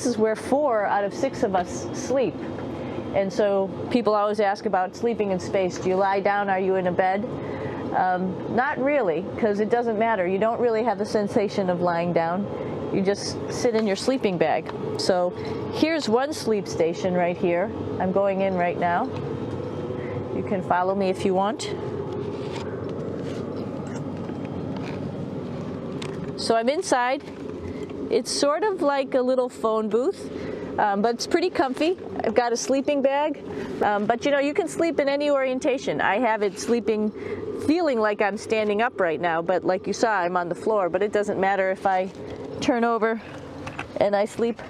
this is where 4 out of 6 of us sleep. And so people always ask about sleeping in space. Do you lie down? Are you in a bed? Not really, because it doesn't matter. You don't really have the sensation of lying down. You just sit in your sleeping bag. So here's one sleep station right here. I'm going in right now. You can follow me if you want. So I'm inside. It's sort of like a little phone booth, but it's pretty comfy. I've got a sleeping bag, but you know, you can sleep in any orientation. I have it sleeping, feeling like I'm standing up right now, but like you saw, I'm on the floor, but it doesn't matter if I turn over and I sleep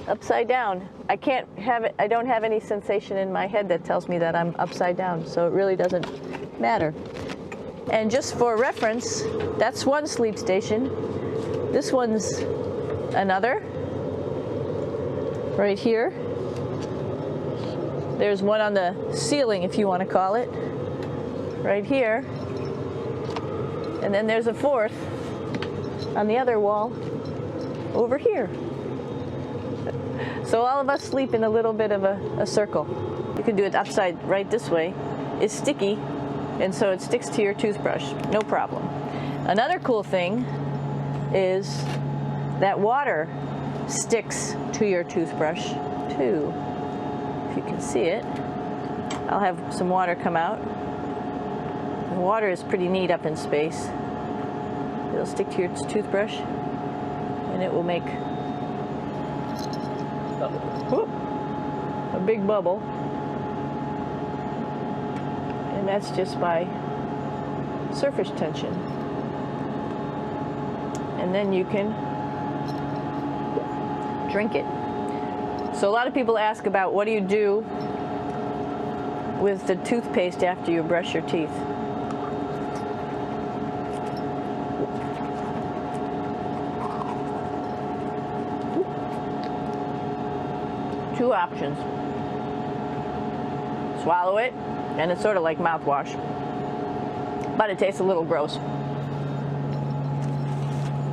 upside down. I can't have it, I don't have any sensation in my head that tells me that I'm upside down, so it really doesn't matter. And just for reference, that's one sleep station. This one's another, right here. There's one on the ceiling, if you want to call it, right here. And then there's a 4th on the other wall over here. So all of us sleep in a little bit of a circle. You can do it upside right this way. It's sticky, and so it sticks to your toothbrush, no problem. Another cool thing is that water sticks to your toothbrush too. If you can see it, I'll have some water come out. The water is pretty neat up in space. It'll stick to your toothbrush and it will make a big bubble. And that's just by surface tension. And then you can drink it. So a lot of people ask about what do you do with the toothpaste after you brush your teeth. Two options. Swallow it, and it's sort of like mouthwash, but it tastes a little gross.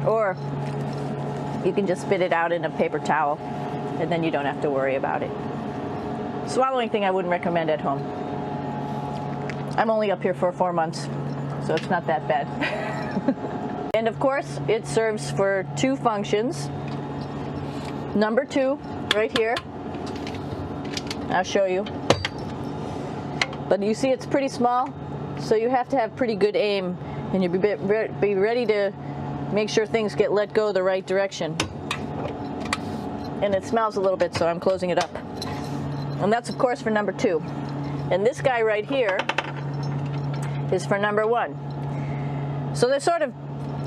Or you can just spit it out in a paper towel, and then you don't have to worry about it. Swallowing thing I wouldn't recommend at home. I'm only up here for 4 months, so it's not that bad. And of course, it serves for 2 functions. Number 2, right here. I'll show you. But you see it's pretty small, so you have to have pretty good aim, and you be ready to make sure things get let go the right direction. And it smells a little bit, so I'm closing it up. And that's of course for number 2. And this guy right here is for number 1. So they're sort of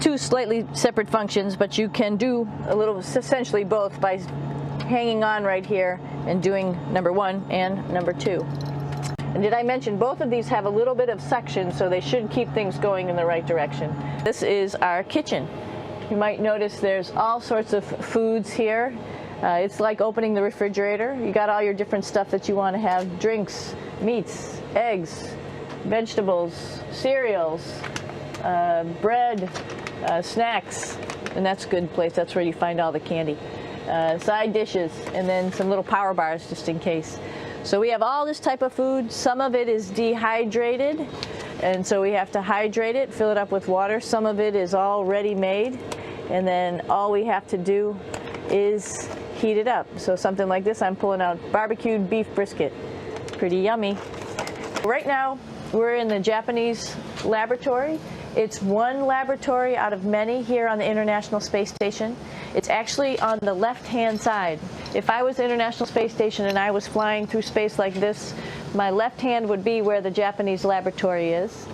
2 slightly separate functions, but you can do a little, essentially both, by hanging on right here and doing number 1 and number 2. And did I mention both of these have a little bit of suction, so they should keep things going in the right direction. This is our kitchen. You might notice there's all sorts of foods here. It's like opening the refrigerator. You got all your different stuff that you want to have: drinks, meats, eggs, vegetables, cereals, bread, snacks, and that's a good place. That's where you find all the candy. Side dishes, and then some little power bars just in case. So we have all this type of food. Some of it is dehydrated, and so we have to hydrate it, fill it up with water. Some of it is already made, and then all we have to do is heat it up. So something like this, I'm pulling out barbecued beef brisket. Pretty yummy. Right now, we're in the Japanese laboratory. It's one laboratory out of many here on the International Space Station. It's actually on the left-hand side. If I was International Space Station and I was flying through space like this, my left hand would be where the Japanese laboratory is.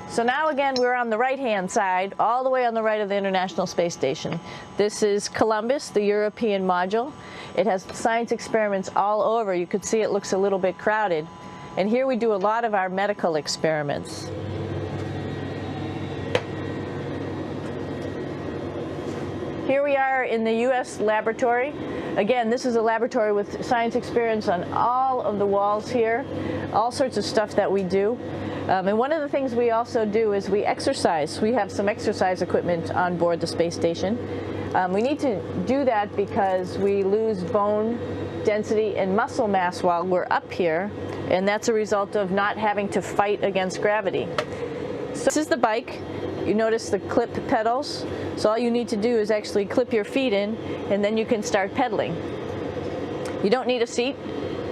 So now again, we're on the right-hand side, all the way on the right of the International Space Station. This is Columbus, the European module. It has science experiments all over. You could see it looks a little bit crowded. And here we do a lot of our medical experiments. Here we are in the U.S. laboratory. Again, this is a laboratory with science experience on all of the walls here, all sorts of stuff that we do. And one of the things we also do is we exercise. We have some exercise equipment on board the space station. We need to do that because we lose bone density and muscle mass while we're up here, and that's a result of not having to fight against gravity. So this is the bike. You notice the clip pedals. So all you need to do is actually clip your feet in, and then you can start pedaling. You don't need a seat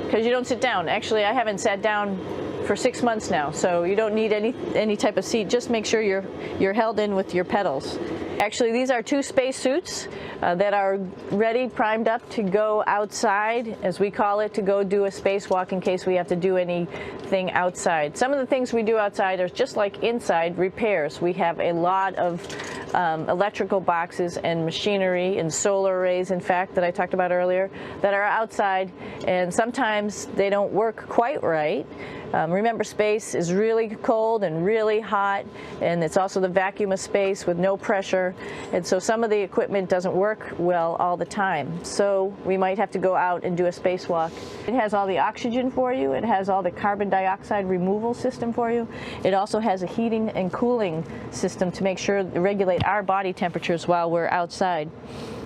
because you don't sit down. Actually, I haven't sat down for 6 months now, so you don't need any type of seat. Just make sure you're held in with your pedals. Actually, these are 2 space suits that are ready, primed up to go outside, as we call it, to go do a spacewalk in case we have to do anything outside. Some of the things we do outside are just like inside, repairs. We have a lot of electrical boxes and machinery and solar arrays, in fact, that I talked about earlier, that are outside, and sometimes they don't work quite right. Remember, space is really cold and really hot, and it's also the vacuum of space with no pressure, and so some of the equipment doesn't work well all the time. So we might have to go out and do a spacewalk. It has all the oxygen for you. It has all the carbon dioxide removal system for you. It also has a heating and cooling system to make sure to regulate our body temperatures while we're outside.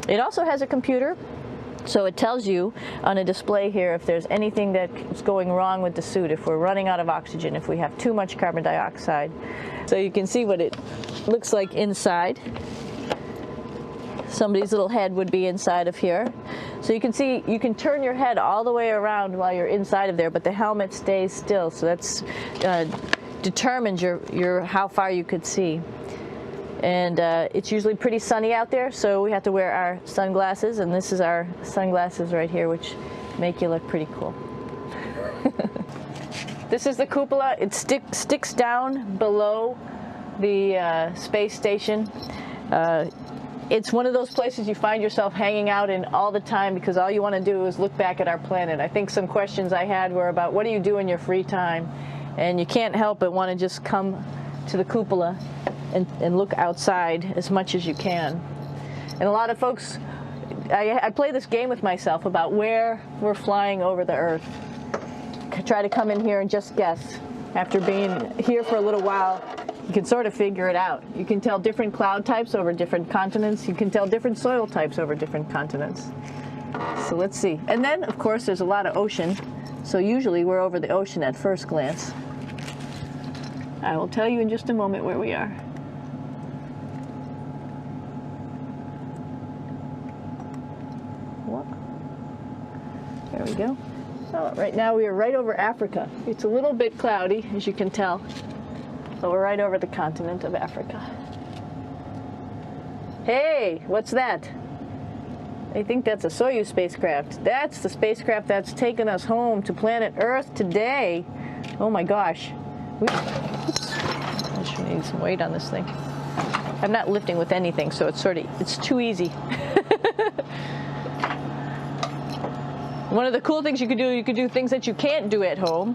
It also has a computer. So it tells you on a display here if there's anything that's going wrong with the suit, if we're running out of oxygen, if we have too much carbon dioxide. So you can see what it looks like inside. Somebody's little head would be inside of here. So you can see, you can turn your head all the way around while you're inside of there, but the helmet stays still. So that's determines how far you could see. And it's usually pretty sunny out there, so we have to wear our sunglasses, and this is our sunglasses right here, which make you look pretty cool. This is the cupola. It sticks down below the space station. It's one of those places you find yourself hanging out in all the time because all you want to do is look back at our planet. I think some questions I had were about what do you do in your free time, and you can't help but want to just come to the cupola and look outside as much as you can. And a lot of folks, I play this game with myself about where we're flying over the Earth. Try to come in here and just guess. After being here for a little while, you can sort of figure it out. You can tell different cloud types over different continents. You can tell different soil types over different continents. So let's see. And then, of course, there's a lot of ocean. So usually we're over the ocean at first glance. I will tell you in just a moment where we are. There we go. So right now we are right over Africa. It's a little bit cloudy, as you can tell, but we're right over the continent of Africa. Hey, what's that? I think that's a Soyuz spacecraft. That's the spacecraft that's taken us home to planet Earth today. Oh my gosh. Oops. I should need some weight on this thing. I'm not lifting with anything, so it's too easy. One of the cool things you could do things that you can't do at home.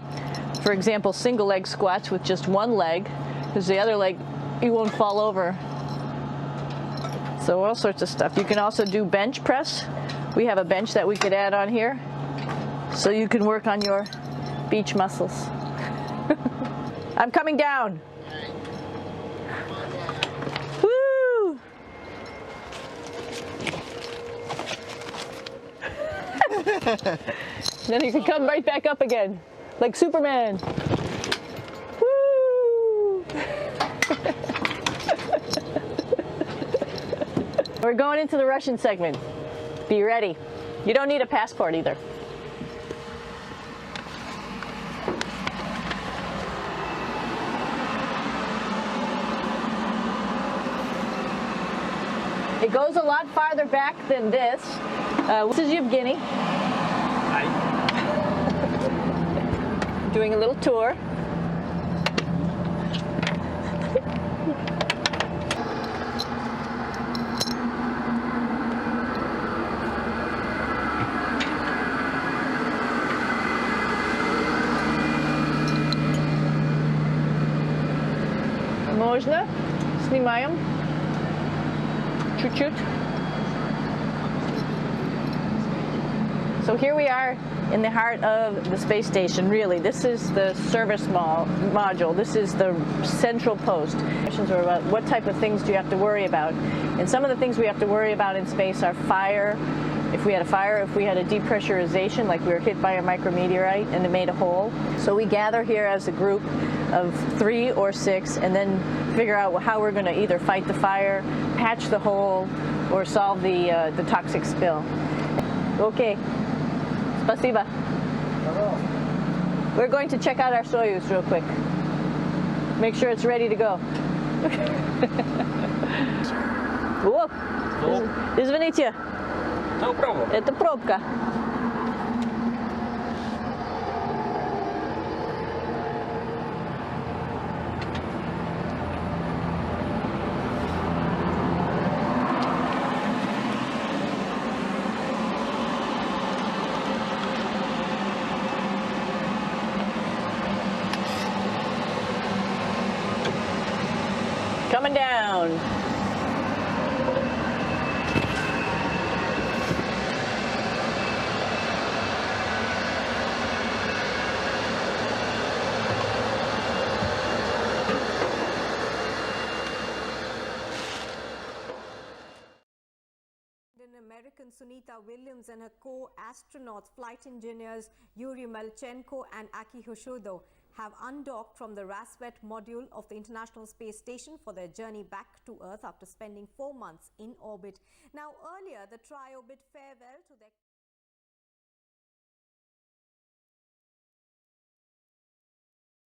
For example, single leg squats with just one leg, because the other leg, you won't fall over. So all sorts of stuff. You can also do bench press. We have a bench that we could add on here, so you can work on your beach muscles. I'm coming down. Woo! Then you can come right back up again, like Superman. Woo! We're going into the Russian segment. Be ready. You don't need a passport either. It goes a lot farther back than this. This is Yevgeny. Hi. Doing a little tour. Можно? Снимаем. Чуть-чуть. So here we are in the heart of the space station, really. This is the service module. This is the central post. Questions are about what type of things do you have to worry about. And some of the things we have to worry about in space are fire. If we had a fire, if we had a depressurization, like we were hit by a micrometeorite and it made a hole. So we gather here as a group of 3 or 6 and then figure out how we're going to either fight the fire, patch the hole, or solve the toxic spill. Okay. Спасибо. We're going to check out our Soyuz real quick. Make sure it's ready to go. О, извините. No problem. Это пробка. Coming down. American Sōnita Williams and her co-astronauts, flight engineers Yuri Melchenko and Aki Hoshodo, have undocked from the Rassvet module of the International Space Station for their journey back to Earth after spending 4 months in orbit. Now, earlier, the tri-orbit farewell to their